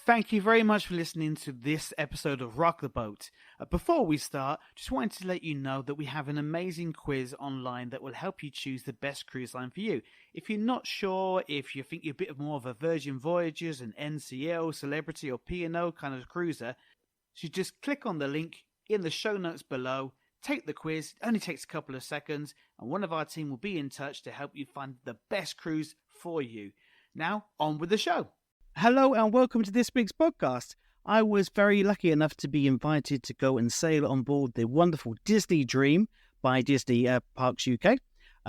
Thank you very much for listening to this episode of Rock the Boat. Before we start, just wanted to let you know that we have an amazing quiz online that will help you choose the best cruise line for you. If you're not sure, if you think you're a bit more of a Virgin Voyages, an NCL, Celebrity or P&O kind of cruiser, so just click on the link in the show notes below, take the quiz, it only takes a couple of seconds, and one of our team will be in touch to help you find the best cruise for you. Now, on with the show. Hello and welcome to this week's podcast. I was very lucky enough to be invited to go and sail on board the wonderful Disney Dream by Disney Parks UK.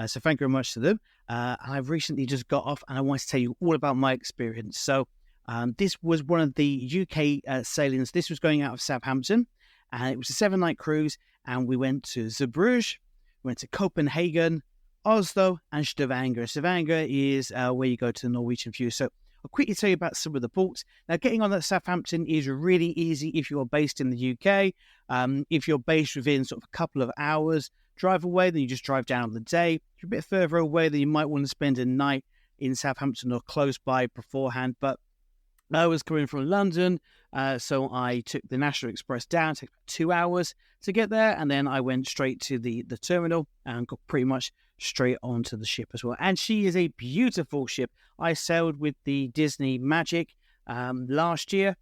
So thank you very much to them. I've recently just got off and I want to tell you all about my experience. So this was one of the UK sailings. This was going out of Southampton and it was a 7-night cruise, and we went to Zeebrugge, went to Copenhagen, Oslo and Stavanger. Stavanger is where you go to the Norwegian view. So I'll quickly tell you about some of the ports. Now, getting on at Southampton is really easy if you're based in the UK. If you're based within sort of a couple of hours drive away, then you just drive down on the day. If you're a bit further away, then you might want to spend a night in Southampton or close by beforehand. But I was coming from London, so I took the National Express down. It took about 2 hours to get there, and then I went straight to the terminal and got pretty much straight onto the ship as well. And she is a beautiful ship. I sailed with the Disney Magic last year.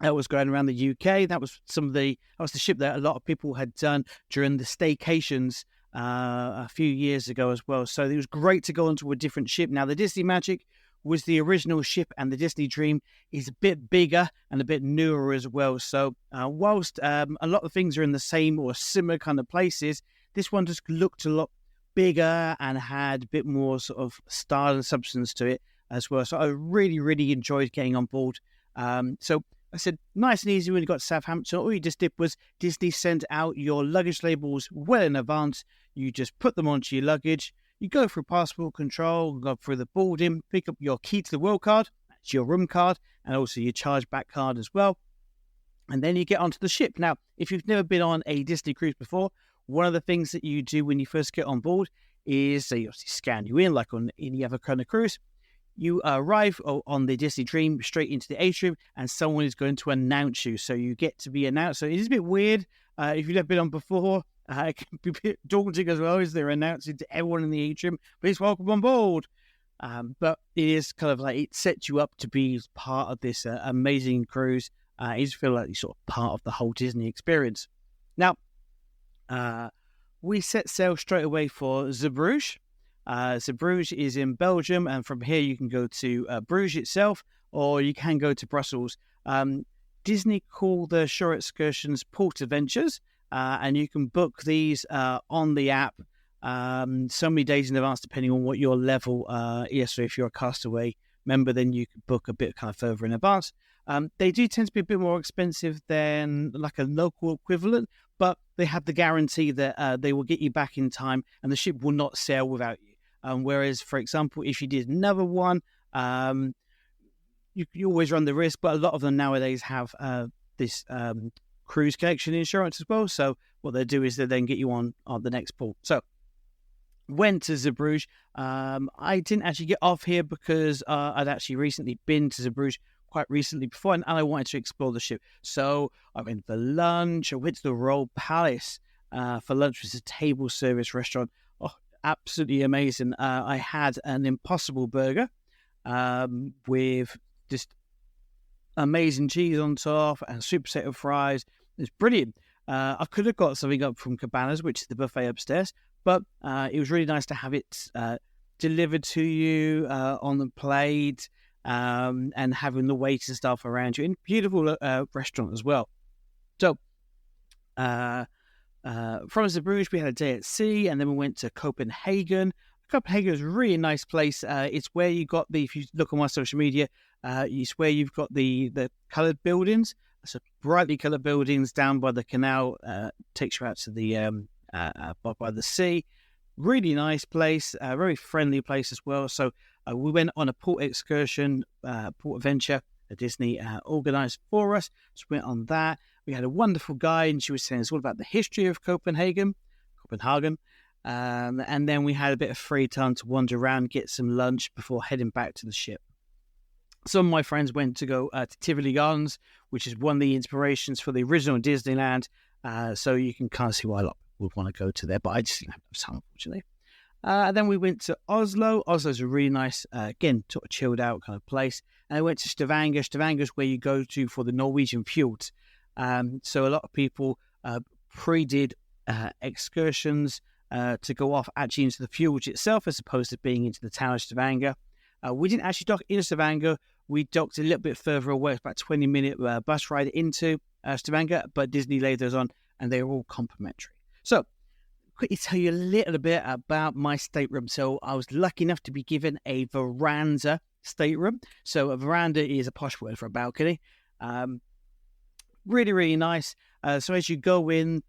I was going around the UK. That was the ship that a lot of people had done during the staycations a few years ago as well. So it was great to go onto a different ship. Now, the Disney Magic was the original ship, and the Disney Dream is a bit bigger and a bit newer as well. So whilst a lot of things are in the same or similar kind of places, this one just looked a lot bigger and had a bit more sort of style and substance to it as well. So I really, really enjoyed getting on board. So I said, nice and easy when you got to Southampton. All you just did was Disney sent out your luggage labels well in advance. You just put them onto your luggage. You go through passport control, go through the boarding, pick up your key to the world card, that's your room card, and also your chargeback card as well. And then you get onto the ship. Now, if you've never been on a Disney cruise before, one of the things that you do when you first get on board is they obviously scan you in like on any other kind of cruise. You arrive on the Disney Dream straight into the atrium, and someone is going to announce you. So you get to be announced. So it is a bit weird if you've never been on before. It can be a bit daunting as well as they're announcing to everyone in the atrium, please welcome on board. But it is kind of like it sets you up to be part of this amazing cruise. You just feel like you're sort of part of the whole Disney experience. Now, we set sail straight away for Zeebrugge. Zeebrugge is in Belgium, and from here you can go to Bruges itself, or you can go to Brussels. Disney call the shore excursions Port Adventures, and you can book these on the app so many days in advance, depending on what your level is. So if you're a Castaway member, then you can book a bit kind of further in advance. They do tend to be a bit more expensive than like a local equivalent, but they have the guarantee that they will get you back in time and the ship will not sail without you. Whereas, for example, if you did another one, you always run the risk, but a lot of them nowadays have this cruise connection insurance as well. So what they do is they then get you on the next port. So went to Zeebrugge. I didn't actually get off here because I'd actually recently been to Zeebrugge quite recently before, and I wanted to explore the ship. So I went for lunch. I went to the Royal Palace for lunch. It was a table service restaurant. Oh, absolutely amazing. I had an Impossible burger with just amazing cheese on top and super potato fries. It's brilliant. I could have got something up from Cabanas, which is the buffet upstairs, but it was really nice to have it delivered to you on the plate and having the wait and stuff around you. And beautiful restaurant as well. So from Zeebrugge, we had a day at sea, and then we went to Copenhagen. Copenhagen is a really nice place. It's where you got if you look on my social media, it's where you've got the coloured buildings. So brightly coloured buildings down by the canal, takes you out to the by the sea. Really nice place, very friendly place as well. So we went on a port excursion, port adventure that Disney organised for us. So we went on that. We had a wonderful guide, and she was saying it's all about the history of Copenhagen. And then we had a bit of free time to wander around, get some lunch before heading back to the ship. Some of my friends went to go to Tivoli Gardens, which is one of the inspirations for the original Disneyland. So you can kind of see why a lot of people would want to go to there, but I just didn't have enough time, unfortunately. And then we went to Oslo. Oslo's a really nice, again, sort of chilled out kind of place. And I went to Stavanger. Stavanger's where you go to for the Norwegian fjords. So a lot of people pre-did excursions to go off actually into the fjords itself, as opposed to being into the town of Stavanger. We didn't actually dock in Stavanger. We docked a little bit further away. It's about a 20-minute bus ride into Stavanger, but Disney laid those on, and they were all complimentary. So, quickly tell you a little bit about my stateroom. So, I was lucky enough to be given a veranda stateroom. So, a veranda is a posh word for a balcony. Really, really nice. So, as you go in,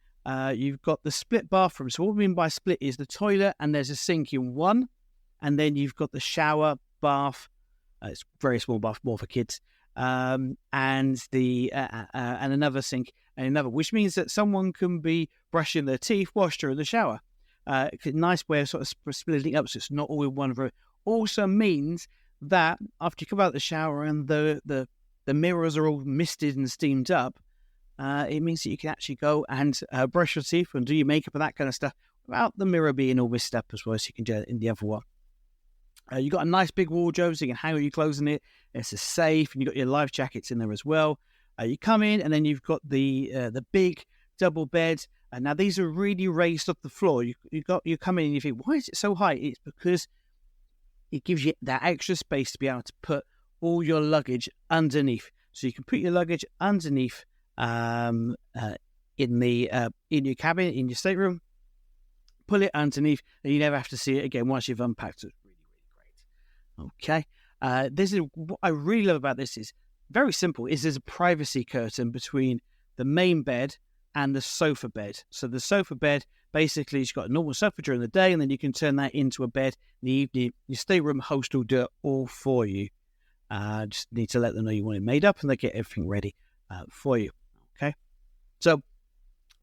you've got the split bathroom. So, what we mean by split is the toilet, and there's a sink in one, and then you've got the shower, bath. It's a very small bath, more for kids, and another sink and another, which means that someone can be brushing their teeth whilst they're in the shower. It's a nice way of sort of splitting up, so it's not all in one room. Also means that after you come out of the shower and the mirrors are all misted and steamed up, it means that you can actually go and brush your teeth and do your makeup and that kind of stuff without the mirror being all misted up as well, so you can do it in the other one. You've got a nice big wardrobe, so you can hang all your clothes in it. It's a safe, and you've got your life jackets in there as well. You come in, and then you've got the big double bed. And now these are really raised off the floor. You come in and you think, why is it so high? It's because it gives you that extra space to be able to put all your luggage underneath. So you can put your luggage underneath in your cabin, in your stateroom, pull it underneath, and you never have to see it again once you've unpacked it. Okay, this is what I really love about this. Is very simple. Is there's a privacy curtain between the main bed and the sofa bed. So the sofa bed basically you've got a normal sofa during the day, and then you can turn that into a bed in the evening. Your stateroom host will do it all for you. Just need to let them know you want it made up, and they get everything ready for you. Okay, so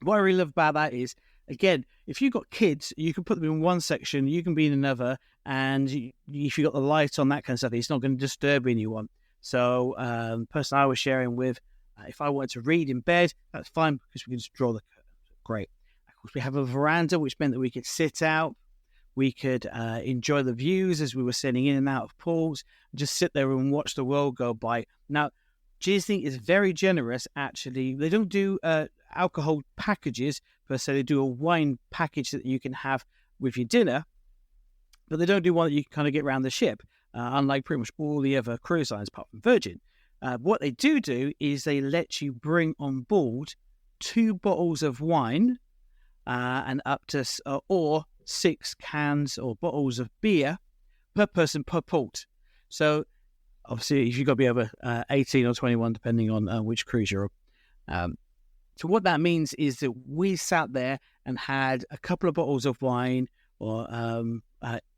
what I really love about that is, again, if you've got kids, you can put them in one section, you can be in another, and if you've got the light on, that kind of stuff, it's not going to disturb anyone. So the person I was sharing with, if I wanted to read in bed, that's fine, because we can just draw the curtain. Great. Of course, we have a veranda, which meant that we could sit out. We could enjoy the views as we were sitting in and out of pools, just sit there and watch the world go by. Now, Disney is very generous, actually. They don't do alcohol packages per se. They do a wine package that you can have with your dinner, but they don't do one that you can kind of get around the ship, unlike pretty much all the other cruise lines apart from Virgin. What they do is they let you bring on board 2 bottles of wine and up to or 6 cans or bottles of beer per person per port. So obviously, if you've got to be over 18 or 21, depending on which cruise you're on. So what that means is that we sat there and had a couple of bottles of wine, or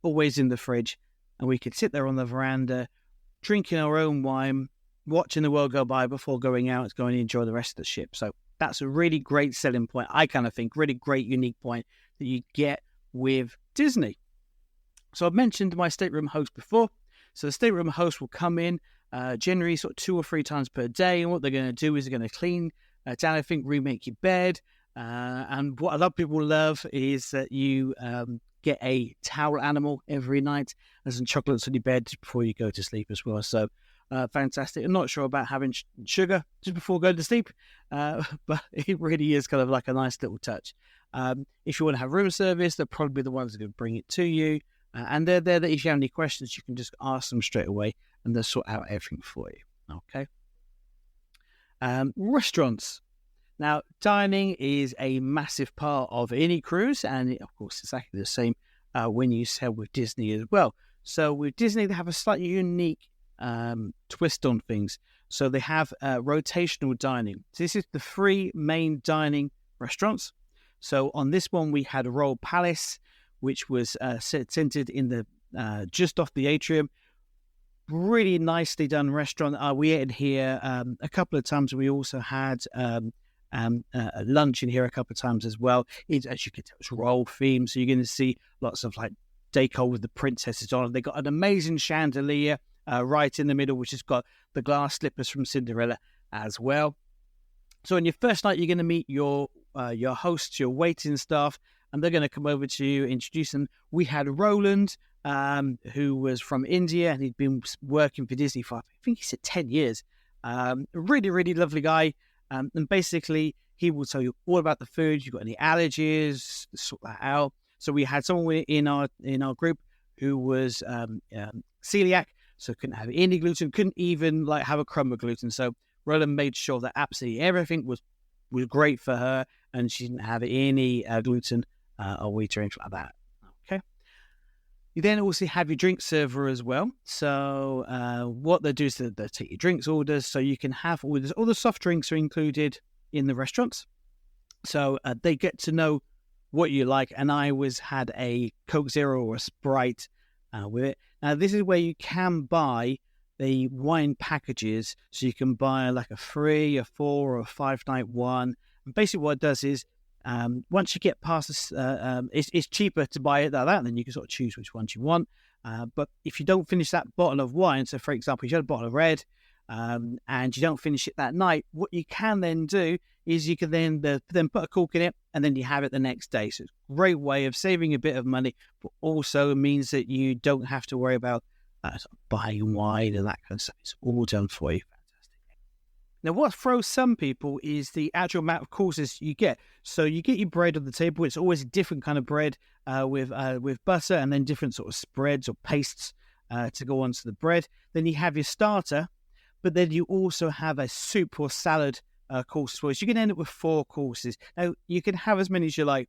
always in the fridge, and we could sit there on the veranda, drinking our own wine, watching the world go by before going out and going to enjoy the rest of the ship. So that's a really great selling point, I kind of think, really great, unique point that you get with Disney. So I've mentioned my stateroom host before. So the stateroom host will come in generally sort of 2 or 3 times per day, and what they're going to do is they're going to clean down, I think, remake your bed. And what a lot of people love is that you get a towel animal every night and some chocolates on your bed before you go to sleep as well. So fantastic. I'm not sure about having sugar just before going to sleep, but it really is kind of like a nice little touch. If you want to have room service, they're probably the ones that can bring it to you. And they're there that if you have any questions, you can just ask them straight away, and they'll sort out everything for you. Okay. Restaurants. Now, dining is a massive part of any cruise, and of course, it's exactly the same when you sail with Disney as well. So with Disney, they have a slightly unique twist on things. So they have rotational dining. So this is the 3 main dining restaurants. So on this one, we had Royal Palace, which was centered in the just off the atrium. Really nicely done restaurant. We ate in here a couple of times. We also had lunch in here a couple of times as well. As you can tell, it's royal themed, so you're going to see lots of like decor with the princesses on. They got an amazing chandelier right in the middle, which has got the glass slippers from Cinderella as well. So on your first night, you're going to meet your hosts, your waiting staff, and they're going to come over to you, introduce them. We had Roland, who was from India, and he'd been working for Disney for, I think he said 10 years. Really, really lovely guy. And basically, he will tell you all about the food. You've got any allergies, sort that out. So we had someone in our group who was celiac, so couldn't have any gluten, couldn't even have a crumb of gluten. So Roland made sure that absolutely everything was great for her, and she didn't have any gluten or wheat or anything like that. Okay. You then also have your drink server as well. So what they do is they take your drinks orders, so you can have orders. All the soft drinks are included in the restaurants, so they get to know what you like. And I always had a Coke Zero or a Sprite with it. Now this is where you can buy the wine packages, so you can buy like a 3, a 4, or a 5-night one. And basically what it does is once you get past this, it's cheaper to buy it like that, and then you can sort of choose which ones you want. But if you don't finish that bottle of wine, so for example, you had a bottle of red and you don't finish it that night, what you can then do is you can then put a cork in it, and then you have it the next day. So it's a great way of saving a bit of money, but also means that you don't have to worry about buying wine and that kind of stuff. It's all done for you. Fantastic. Now, what throws some people is the actual amount of courses you get. So you get your bread on the table. It's always a different kind of bread with butter, and then different sort of spreads or pastes to go onto the bread. Then you have your starter, but then you also have a soup or salad course as well. So you can end up with 4 courses. Now, you can have as many as you like.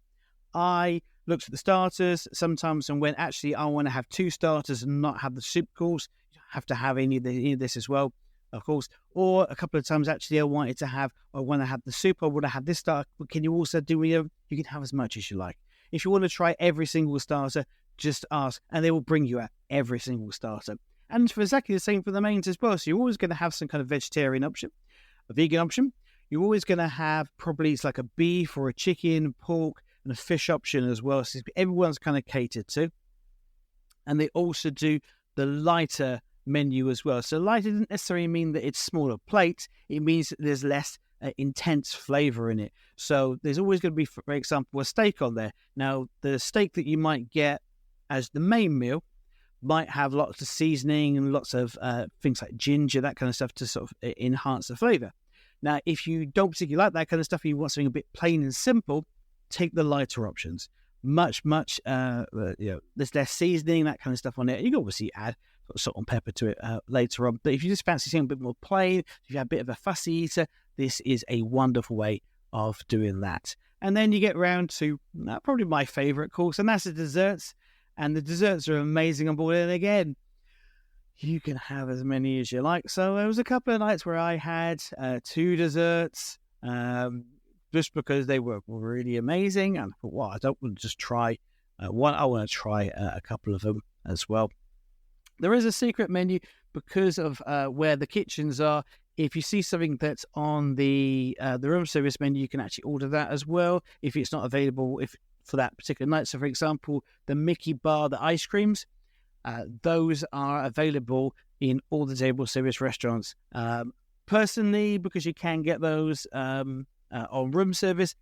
I looked at the starters sometimes and went, actually, I want to have 2 starters and not have the soup course. You don't have to have any of this as well, of course. Or a couple of times, actually, I want to have the soup, I want to have this starter. But can you also do, you can have as much as you like. If you want to try every single starter, just ask, and they will bring you out every single starter. And for exactly the same for the mains as well. So you're always going to have some kind of vegetarian option, a vegan option. You're always going to have probably it's like a beef or a chicken, pork, and a fish option as well. So everyone's kind of catered to. And they also do the lighter menu as well. So lighter doesn't necessarily mean that it's smaller plates. It means that there's less intense flavour in it. So there's always going to be, for example, a steak on there. Now, the steak that you might get as the main meal might have lots of seasoning and lots of things like ginger, that kind of stuff to sort of enhance the flavour. Now, if you don't particularly like that kind of stuff, you want something a bit plain and simple, take the lighter options. Much, there's less seasoning, that kind of stuff on it. You can obviously add salt and pepper to it later on. But if you just fancy something a bit more plain, if you're a bit of a fussy eater, this is a wonderful way of doing that. And then you get round to probably my favourite course, and that's the desserts. And the desserts are amazing on board. And again, you can have as many as you like. So there was a couple of nights where I had 2 desserts just because they were really amazing. And I thought, well, I don't want to just try one. I want to try a couple of them as well. There is a secret menu because of where the kitchens are. If you see something that's on the room service menu, you can actually order that as well if it's not available for that particular night. So, for example, the Mickey bar, the ice creams, those are available in all the table service restaurants. Personally, because you can get those on room service,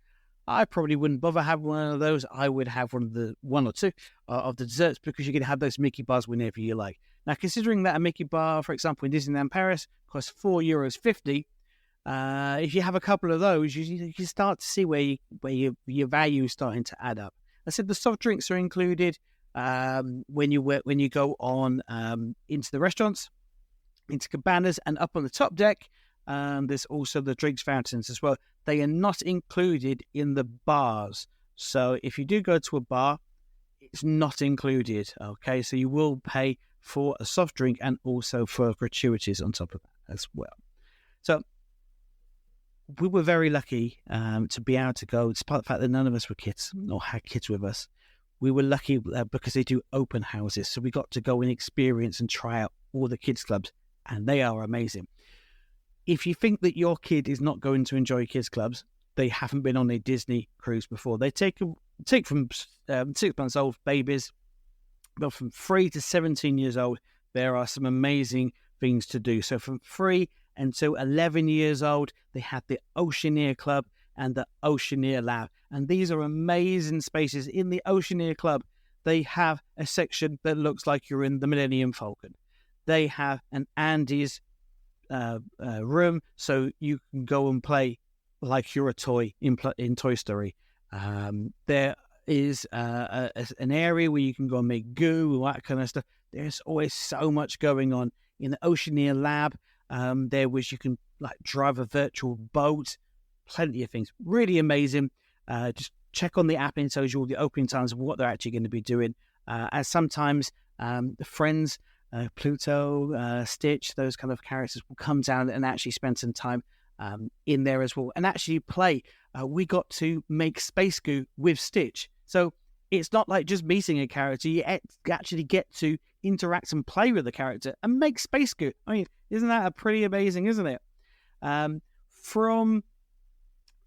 I probably wouldn't bother having one of those. I would have one or two of the desserts because you can have those Mickey bars whenever you like. Now, considering that a Mickey bar, for example, in Disneyland Paris costs €4.50, if you have a couple of those, you can start to see where your value is starting to add up. I said the soft drinks are included when you go on into the restaurants, into cabanas, and up on the top deck. There's also the drinks fountains as well. They are not included in the bars. So if you do go to a bar, it's not included. Okay, so you will pay for a soft drink and also for gratuities on top of that as well. So we were very lucky to be able to go, despite the fact that none of us were kids or had kids with us. We were lucky because they do open houses. So we got to go and experience and try out all the kids clubs, and they are amazing. If you think that your kid is not going to enjoy kids clubs, they haven't been on a Disney cruise before. They take from 6 months old babies, but from 3 to 17 years old, there are some amazing things to do. So from 3 until 11 years old, they have the Oceaneer Club and the Oceaneer Lab. And these are amazing spaces. In the Oceaneer Club, they have a section that looks like you're in the Millennium Falcon. They have an Andy's room, so you can go and play like you're a toy in Toy Story. There is an area where you can go and make goo, all that kind of stuff. There's always so much going on. In the Oceaneer Lab, you can like drive a virtual boat, plenty of things. Really amazing. Just check on the app and it tells you all the opening times of what they're actually going to be doing. As sometimes the friends, Pluto, Stitch, those kind of characters will come down and actually spend some time in there as well and actually play. We got to make space goo with Stitch. So it's not like just meeting a character. You actually get to interact and play with the character and make space goo. I mean, isn't that pretty amazing, isn't it? From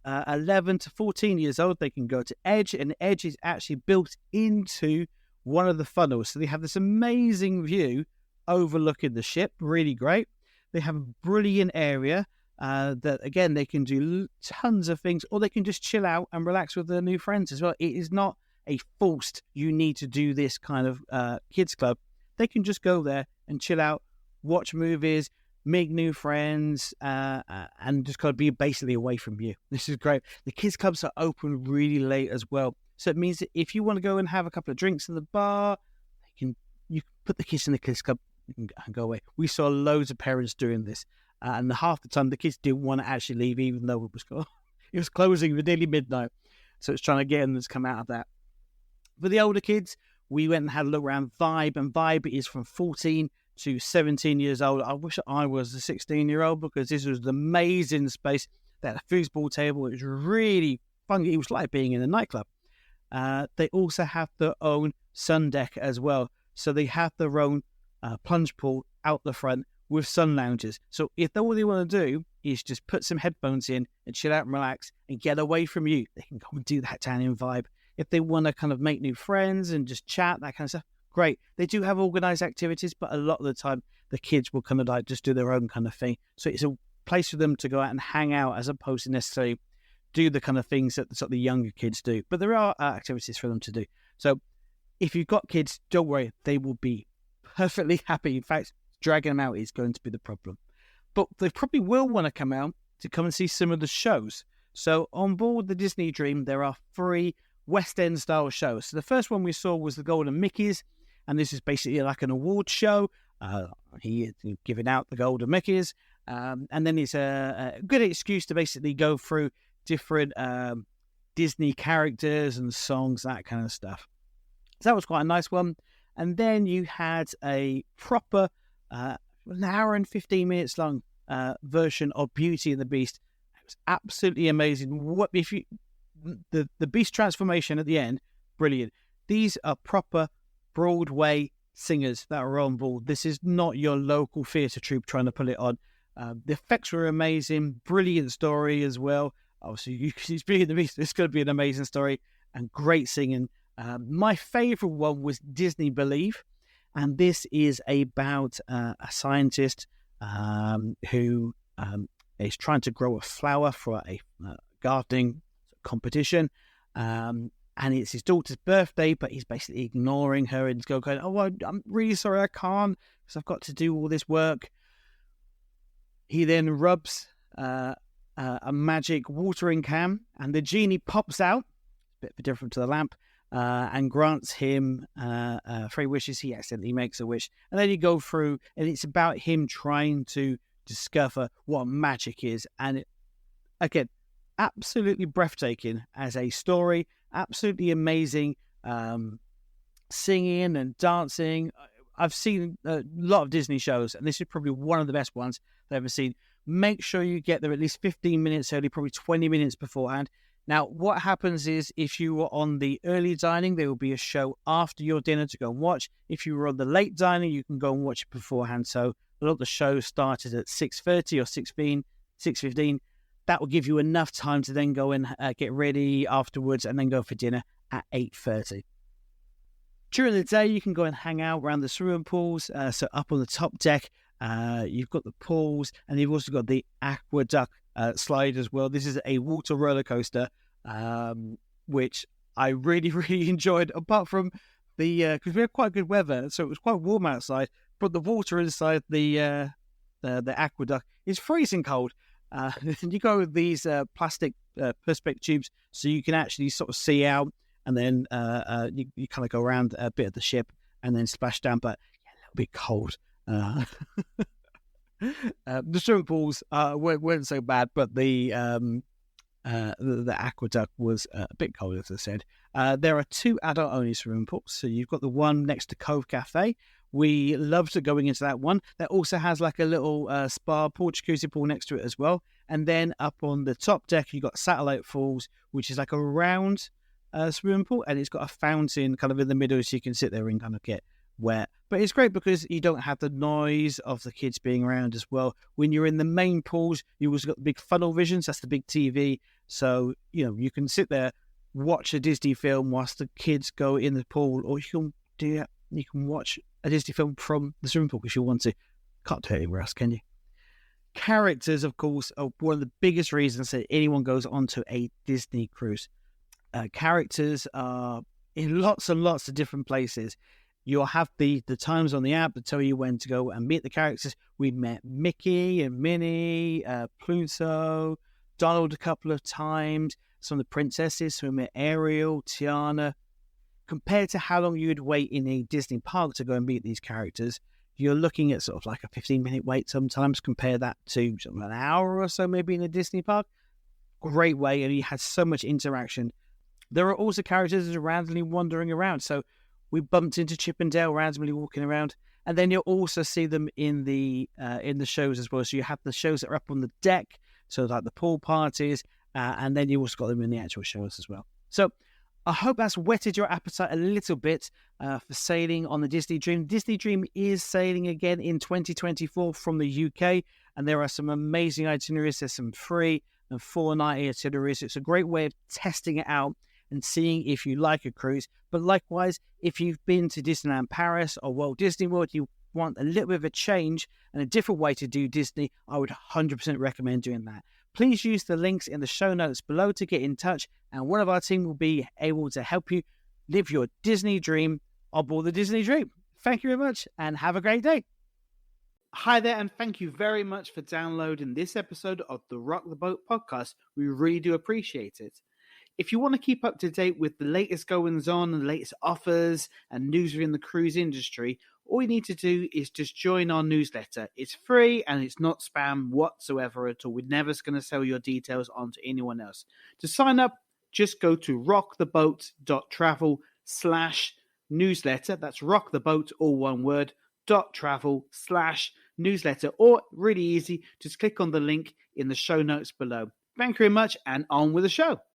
11 to 14 years old, they can go to Edge, and Edge is actually built into one of the funnels. So they have this amazing view overlooking the ship. Really great. They have a brilliant area that, again, they can do tons of things, or they can just chill out and relax with their new friends as well. It is not a forced, you need to do this kind of kids club. They can just go there and chill out, watch movies, make new friends, and just kind of be basically away from you. This is great. The kids clubs are open really late as well. So it means that if you want to go and have a couple of drinks in the bar, you can put the kids in the kids club and go away. We saw loads of parents doing this. And half the time the kids didn't want to actually leave, even though it was closing at nearly midnight. So it's trying to get them to come out of that. For the older kids, we went and had a look around Vibe, and Vibe is from 14 to 17 years old. I wish I was a 16-year-old because this was an amazing space. They had a foosball table. It was really fun. It was like being in a nightclub. They also have their own sun deck as well. So they have their own plunge pool out the front with sun lounges. So if all they want to do is just put some headphones in and chill out and relax and get away from you, they can go and do that down in Vibe. If they want to kind of make new friends and just chat, that kind of stuff, great. They do have organized activities, but a lot of the time the kids will kind of like just do their own kind of thing. So it's a place for them to go out and hang out as opposed to necessarily do the kind of things that sort of the younger kids do. But there are activities for them to do. So if you've got kids, don't worry, they will be perfectly happy. In fact, dragging them out is going to be the problem. But they probably will want to come out to come and see some of the shows. So on board the Disney Dream, there are 3 West End style shows. So the first one we saw was the Golden Mickeys, and this is basically like an award show. He is giving out the Golden Mickeys, and then it's a good excuse to basically go through different Disney characters and songs, that kind of stuff. So that was quite a nice one. And then you had a proper an hour and 15 minutes long version of Beauty and the Beast. It was absolutely amazing. What if you the Beast transformation at the end? Brilliant. These are proper Broadway singers that are on board. This is not your local theatre troupe trying to put it on. The effects were amazing. Brilliant story as well. Obviously, you can see Beauty and the Beast. It's going to be an amazing story and great singing. My favourite one was Disney Believe. And this is about a scientist who is trying to grow a flower for a gardening competition. And it's his daughter's birthday, but he's basically ignoring her and going, "Oh, I'm really sorry, I can't because I've got to do all this work." He then rubs a magic watering can, and the genie pops out, a bit different to the lamp, and grants him 3 wishes. He accidentally makes a wish. And then you go through, and it's about him trying to discover what magic is. And again, absolutely breathtaking as a story, absolutely amazing singing and dancing. I've seen a lot of Disney shows, and this is probably one of the best ones I've ever seen. Make sure you get there at least 15 minutes early, probably 20 minutes beforehand. Now, what happens is if you were on the early dining, there will be a show after your dinner to go and watch. If you were on the late dining, you can go and watch it beforehand. So a lot of the shows started at 6:30 or 6:15. That will give you enough time to then go and get ready afterwards and then go for dinner at 8:30. During the day, you can go and hang out around the swimming pools. So up on the top deck, you've got the pools, and you've also got the aqueduct slide as well. This is a water roller coaster, which I really, really enjoyed. Apart from because we had quite good weather, so it was quite warm outside, but the water inside the aqueduct is freezing cold. And you go with these plastic perspex tubes, so you can actually sort of see out. And then you kind of go around a bit of the ship and then splash down, but a little bit cold. The swimming pools weren't so bad, but the aqueduct was a bit cold, as I said. There are 2 adult-only swimming pools. So you've got the one next to Cove Cafe. We loved going into that one. That also has like a little spa pool, jacuzzi pool next to it as well. And then up on the top deck, you've got Satellite Falls, which is like a round swimming pool, and it's got a fountain kind of in the middle, so you can sit there and kind of get wet. But it's great because you don't have the noise of the kids being around as well. When you're in the main pools, you also got the big funnel visions. That's the big TV, so you can sit there, watch a Disney film whilst the kids go in the pool, or you can watch a Disney film from the swimming pool if you want to. Can't do it anywhere else, can you? Characters, of course, are one of the biggest reasons that anyone goes onto a Disney cruise. Characters are in lots and lots of different places. You'll have the times on the app that tell you when to go and meet the characters. We met Mickey and Minnie, Pluto, Donald a couple of times, some of the princesses. So we met Ariel, Tiana. Compared to how long you'd wait in a Disney park to go and meet these characters, you're looking at sort of like a 15-minute wait sometimes. Compare that to sort of an hour or so maybe in a Disney park. Great way, and you had so much interaction. There are also characters that are randomly wandering around. So we bumped into Chip and Dale randomly walking around. And then you'll also see them in the shows as well. So you have the shows that are up on the deck, so like the pool parties, and then you also got them in the actual shows as well. So I hope that's whetted your appetite a little bit for sailing on the Disney Dream. Disney Dream is sailing again in 2024 from the UK, and there are some amazing itineraries. There's some free and 4-night itineraries. It's a great way of testing it out and seeing if you like a cruise. But likewise, if you've been to Disneyland Paris or Walt Disney World, you want a little bit of a change and a different way to do Disney, I would 100% recommend doing that. Please use the links in the show notes below to get in touch, and one of our team will be able to help you live your Disney dream aboard the Disney Dream. Thank you very much, and have a great day. Hi there, and thank you very much for downloading this episode of the Rock the Boat podcast. We really do appreciate it. If you want to keep up to date with the latest goings-on and the latest offers and news within the cruise industry, all you need to do is just join our newsletter. It's free and it's not spam whatsoever at all. We're never going to sell your details on to anyone else. To sign up, just go to rocktheboat.travel/newsletter. That's rocktheboat, all one word, .travel/newsletter. Or really easy, just click on the link in the show notes below. Thank you very much, and on with the show.